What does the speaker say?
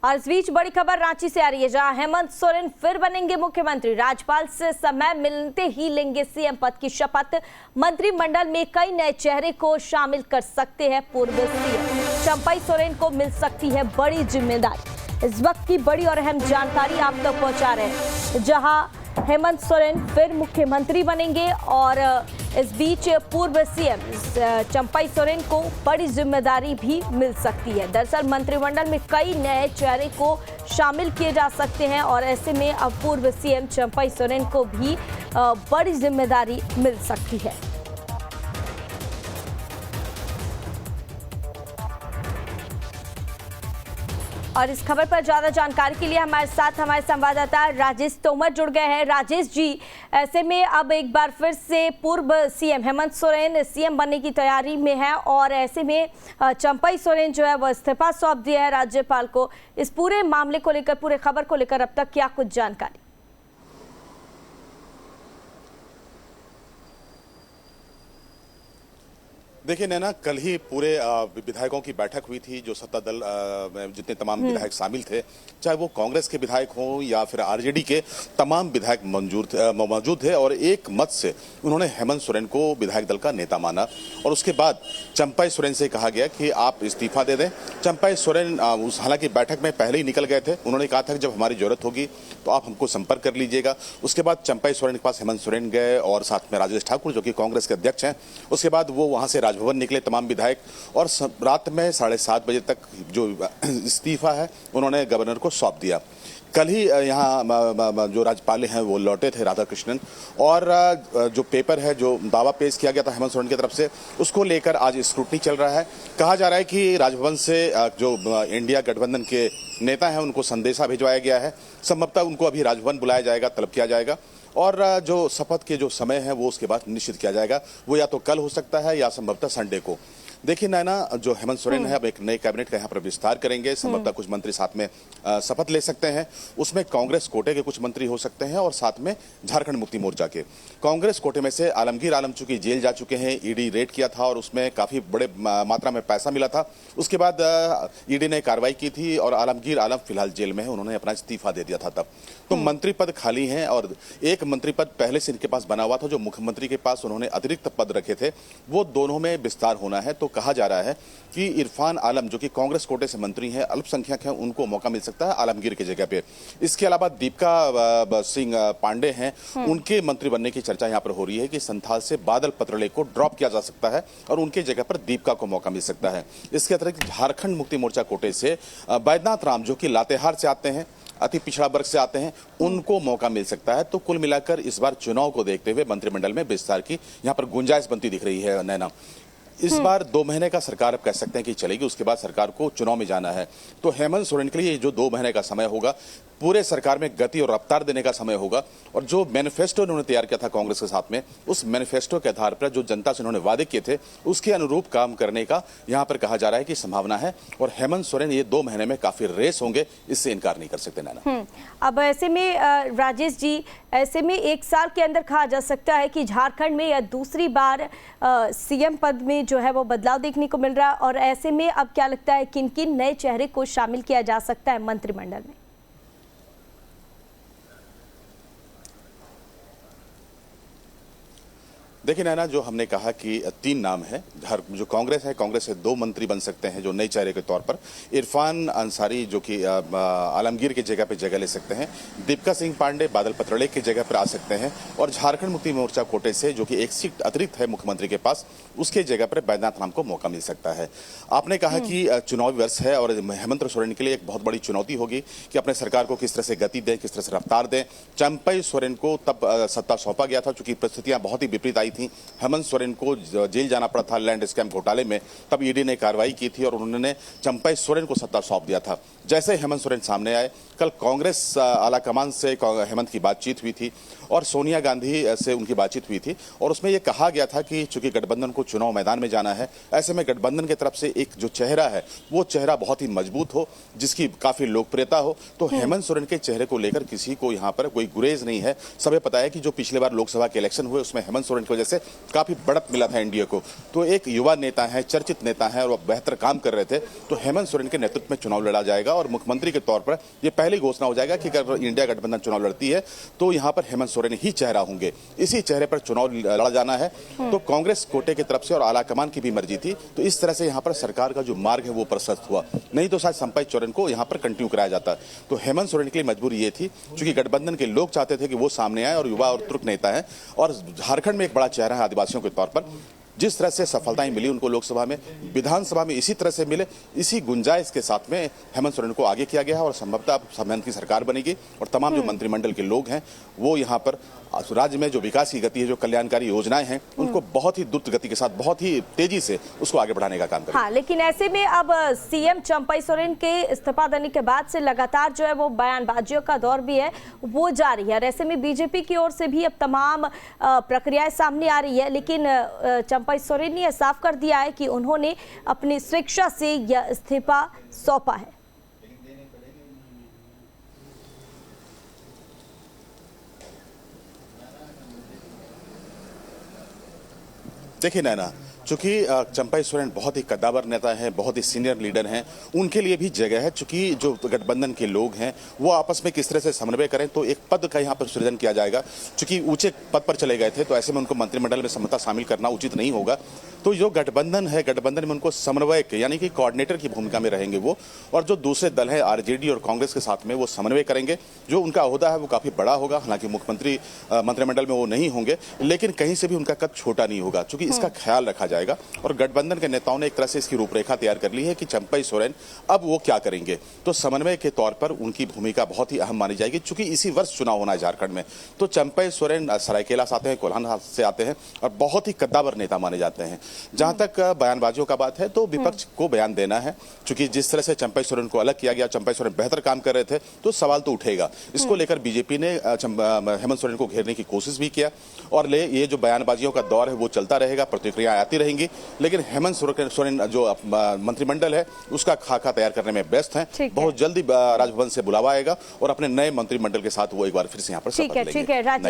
और इस बीच बड़ी खबर रांची से आ रही है, जहां हेमंत सोरेन फिर बनेंगे मुख्यमंत्री। राज्यपाल से समय मिलते ही लेंगे सीएम पद की शपथ। मंत्रिमंडल में कई नए चेहरे को शामिल कर सकते हैं पूर्व सीएम। चंपई सोरेन को मिल सकती है बड़ी जिम्मेदारी। इस वक्त की बड़ी और अहम जानकारी आप तक पहुंचा रहे हैं, जहां हेमंत सोरेन फिर मुख्यमंत्री बनेंगे और इस बीच पूर्व सीएम चंपई सोरेन को बड़ी जिम्मेदारी भी मिल सकती है। दरअसल मंत्रिमंडल में कई नए चेहरे को शामिल किए जा सकते हैं और ऐसे में अब पूर्व सीएम चंपई सोरेन को भी बड़ी जिम्मेदारी मिल सकती है। और इस खबर पर ज्यादा जानकारी के लिए हमारे साथ हमारे संवाददाता राजेश तोमर जुड़ गए हैं। राजेश जी, ऐसे में अब एक बार फिर से पूर्व सीएम हेमंत सोरेन सीएम बनने की तैयारी में है और ऐसे में चंपई सोरेन जो है वो इस्तीफा सौंप दिया है राज्यपाल को। इस पूरे मामले को लेकर, पूरे खबर को लेकर अब तक क्या कुछ जानकारी? देखिए नैना, कल ही पूरे विधायकों की बैठक हुई थी। जो सत्ता दल में जितने तमाम विधायक शामिल थे, चाहे वो कांग्रेस के विधायक हों या फिर आरजेडी के, तमाम विधायक मौजूद थे और एक मत से उन्होंने हेमंत सोरेन को विधायक दल का नेता माना। और उसके बाद चंपई सोरेन से कहा गया कि आप इस्तीफा दे दें। चंपई सोरेन हालांकि बैठक में पहले ही निकल गए थे। उन्होंने कहा था कि जब हमारी जरूरत होगी तो आप हमको संपर्क कर लीजिएगा। उसके बाद चंपई सोरेन के पास हेमंत सोरेन गए और साथ में राजेश ठाकुर जो कि कांग्रेस के अध्यक्ष हैं। उसके बाद वो वहां से राजभवन निकले तमाम विधायक और रात में 7:30 बजे तक जो इस्तीफा है उन्होंने गवर्नर को सौंप दिया। कल ही यहाँ जो राज्यपाल हैं वो लौटे थे, राधाकृष्णन, और जो पेपर है, जो दावा पेश किया गया था हेमंत सोरेन की तरफ से, उसको लेकर आज स्क्रूटनी चल रहा है। कहा जा रहा है कि राजभवन से जो इंडिया गठबंधन के नेता हैं उनको संदेशा भिजवाया गया है। संभवतः उनको अभी राजभवन बुलाया जाएगा, तलब किया जाएगा और जो शपथ के जो समय है वो उसके बाद निश्चित किया जाएगा। वो या तो कल हो सकता है या संभवतः संडे को। देखिए नैना, जो हेमंत सोरेन है अब एक नए कैबिनेट का यहाँ पर विस्तार करेंगे। संभवतः कुछ मंत्री साथ में शपथ ले सकते हैं। उसमें कांग्रेस कोटे के कुछ मंत्री हो सकते हैं और साथ में झारखंड मुक्ति मोर्चा के। कांग्रेस कोटे में से आलमगीर आलम चूंकि जेल जा चुके हैं, ईडी रेड किया था और उसमें काफी बड़े मात्रा में पैसा मिला था। उसके बाद ईडी ने कार्रवाई की थी और आलमगीर आलम फिलहाल जेल में है। उन्होंने अपना इस्तीफा दे दिया था तब। तो मंत्री पद खाली हैं और एक मंत्री पद पहले से इनके पास बना हुआ था, जो मुख्यमंत्री के पास उन्होंने अतिरिक्त पद रखे थे। वो दोनों में विस्तार होना है। तो कहा जा रहा है कि इरफान आलम जो कि कांग्रेस कोटे से मंत्री हैं, अल्पसंख्यक हैं, उनको मौका मिल सकता है आलमगीर की जगह पे। इसके अलावा दीपिका सिंह पांडे हैं, उनके मंत्री बनने की चर्चा यहां पर हो रही है कि संथाल से बादल पत्रले को ड्रॉप किया जा सकता है और उनके जगह पर दीपिका को मौका मिल सकता है। इसके अतिरिक्त झारखंड मुक्ति मोर्चा कोटे से बैद्यनाथ राम जो कि लातेहार से आते हैं, अति पिछड़ा वर्ग से आते हैं, उनको मौका मिल सकता है। तो कुल मिलाकर इस बार चुनाव को देखते हुए मंत्रिमंडल में विस्तार की यहां पर गुंजाइश बनती दिख रही है नैना। इस बार 2 महीने का सरकार अब कह सकते हैं कि चलेगी, उसके बाद सरकार को चुनाव में जाना है। तो हेमंत सोरेन के लिए जो 2 महीने का समय होगा, पूरे सरकार में गति और रफ्तार देने का समय होगा। और जो मैनिफेस्टो उन्होंने तैयार किया था कांग्रेस के साथ में, उस मैनिफेस्टो के आधार पर जो जनता से उन्होंने वादे किए थे उसके अनुरूप काम करने का यहां पर कहा जा रहा है कि संभावना है। और हेमंत सोरेन ये 2 महीने में काफी रेस होंगे, इससे इनकार नहीं कर सकते नैना। अब ऐसे में राजेश जी, ऐसे में 1 साल के अंदर कहा जा सकता है कि झारखंड में यह दूसरी बार सीएम पद में जो है वो बदलाव देखने को मिल रहा है। और ऐसे में अब क्या लगता है किन किन नए चेहरे को शामिल किया जा सकता है मंत्रिमंडल में? देखिए नैना, जो हमने कहा कि 3 नाम है। जो कांग्रेस है, कांग्रेस से 2 मंत्री बन सकते हैं जो नए चेहरे के तौर पर। इरफान अंसारी जो कि आलमगीर की जगह पे जगह ले सकते हैं। दीपिका सिंह पांडे बादल पत्रले की जगह पर आ सकते हैं। और झारखंड मुक्ति मोर्चा कोटे से जो कि एक सीट अतिरिक्त है मुख्यमंत्री के पास, उसके जगह पर बैद्यनाथ राम को मौका मिल सकता है। आपने कहा कि चुनावी वर्ष है और हेमंत सोरेन के लिए एक बहुत बड़ी चुनौती होगी कि अपने सरकार को किस तरह से गति दें, किस तरह से रफ्तार दें। चंपई सोरेन को तब सत्ता सौंपा गया था चूंकि परिस्थितियां बहुत ही विपरीत आई थी। हेमंत सोरेन को जेल जाना पड़ा था लैंड स्कैम घोटाले में, तब ईडी ने कार्रवाई की थी और उन्होंने चंपई सोरेन को सत्ता सौंप दिया था। जैसे हेमंत सोरेन सामने आए, कल कांग्रेस आलाकमान से हेमंत की बातचीत हुई थी और सोनिया गांधी से उनकी बातचीत हुई थी और उसमें यह कहा गया था कि चूंकि गठबंधन को चुनाव मैदान में जाना है, ऐसे में गठबंधन की तरफ से एक जो चेहरा है वो चेहरा बहुत ही मजबूत हो, जिसकी काफी लोकप्रियता हो। तो हेमंत सोरेन के चेहरे को लेकर किसी को यहाँ पर कोई गुरेज नहीं है। सबे पता है कि जो पिछले बार लोकसभा के इलेक्शन हुए उसमें हेमंत सोरेन की वजह वजह से काफी बढ़त मिला था एनडीए को। तो एक युवा नेता है, चर्चित नेता है और वो बेहतर काम कर रहे थे, तो हेमंत सोरेन के नेतृत्व में चुनाव लड़ा जाएगा और मुख्यमंत्री के तौर पर यह पहली घोषणा हो जाएगा कि अगर इंडिया गठबंधन चुनाव लड़ती है तो यहां पर हेमंत सोरेन ही चेहरा होंगे। इसी चेहरे पर चुनाव लड़ा जाना है। तो कांग्रेस कोटे की तरफ से और आलाकमान की भी मर्जी थी, तो इस तरह से यहां पर सरकार का जो मार्ग है वो प्रशस्त हुआ, नहीं तो शायद संपाई सोरेन को यहां पर कंटिन्यू कराया जाता। तो हेमंत सोरेन के लिए मजबूरी ये थी, क्योंकि गठबंधन के लोग चाहते थे कि वो सामने आए और युवा और तुर्क नेता है और झारखंड में एक बड़ा चेहरा है आदिवासियों के तौर पर। जिस तरह से सफलताएं मिली उनको लोकसभा में, विधानसभा में इसी तरह से मिले, इसी गुंजाइश के साथ में हेमंत सोरेन को आगे किया गया है और संभवतः हेमंत की सरकार बनेगी और तमाम जो मंत्रिमंडल के लोग हैं वो यहाँ पर राज्य में जो विकास की गति है, जो कल्याणकारी योजनाएं हैं, उनको बहुत ही द्रुत गति के साथ, बहुत ही तेजी से उसको आगे बढ़ाने का काम करेंगे। हाँ, लेकिन ऐसे में अब सीएम चंपाई सोरेन के इस्तीफा देने के बाद से लगातार जो है वो बयानबाजियों का दौर भी है वो जारी है और ऐसे में बीजेपी की ओर से भी अब तमाम प्रक्रियाएं सामने आ रही है, लेकिन चंपाई सोरेन ने यह साफ कर दिया है कि उन्होंने अपनी स्वेच्छा से यह इस्तीफा सौंपा है। देखिए नैना, चूंकि चंपाई सोरेन बहुत ही कद्दावर नेता है, बहुत ही सीनियर लीडर हैं, उनके लिए भी जगह है। चूंकि जो गठबंधन के लोग हैं वो आपस में किस तरह से समन्वय करें, तो एक पद का यहाँ पर सृजन किया जाएगा। चूंकि ऊंचे पद पर चले गए थे तो ऐसे में उनको मंत्रिमंडल में समता शामिल करना उचित नहीं होगा। तो जो गठबंधन है, गठबंधन में उनको समन्वय यानी कि कोऑर्डिनेटर की भूमिका में रहेंगे वो, और जो दूसरे दल है आरजेडी और कांग्रेस के साथ में वो समन्वय करेंगे। जो उनका ओहदा है वो काफी बड़ा होगा, हालांकि मुख्यमंत्री मंत्रिमंडल में वो नहीं होंगे, लेकिन कहीं से भी उनका कद छोटा नहीं होगा, क्योंकि इसका ख्याल रखा जाएगा। और गठबंधन के नेताओं ने एक तरह से इसकी रूपरेखा तैयार कर ली है कि चंपाई सोरेन अब वो क्या करेंगे। तो समन्वय के तौर पर उनकी भूमिका बहुत ही अहम मानी जाएगी, क्योंकि इसी वर्ष चुनाव होना है झारखंड में। तो चंपाई सोरेन सरायकेला से आते हैं, कोल्हान से आते हैं और बहुत ही कद्दावर नेता माने जाते हैं। जहां तक बयानबाजियों का बात है तो विपक्ष को बयान देना है, क्योंकि जिस तरह से चंपाई सोरेन को अलग किया गया, चंपाई सोरेन बेहतर काम कर रहे थे, तो सवाल तो उठेगा। इसको लेकर बीजेपी ने हेमंत सोरेन को घेरने की कोशिश भी किया और ये जो बयानबाजियों का दौर है वो चलता रहेगा, प्रतिक्रियाएं आती रहेंगी। लेकिन हेमंत सोरेन जो मंत्रिमंडल है उसका खाका तैयार करने में व्यस्त हैं। बहुत जल्दी राजभवन से बुलावा आएगा और अपने नए मंत्रिमंडल के साथ वो एक बार फिर से यहाँ पर शपथ लेंगे। ठीक है राजेश।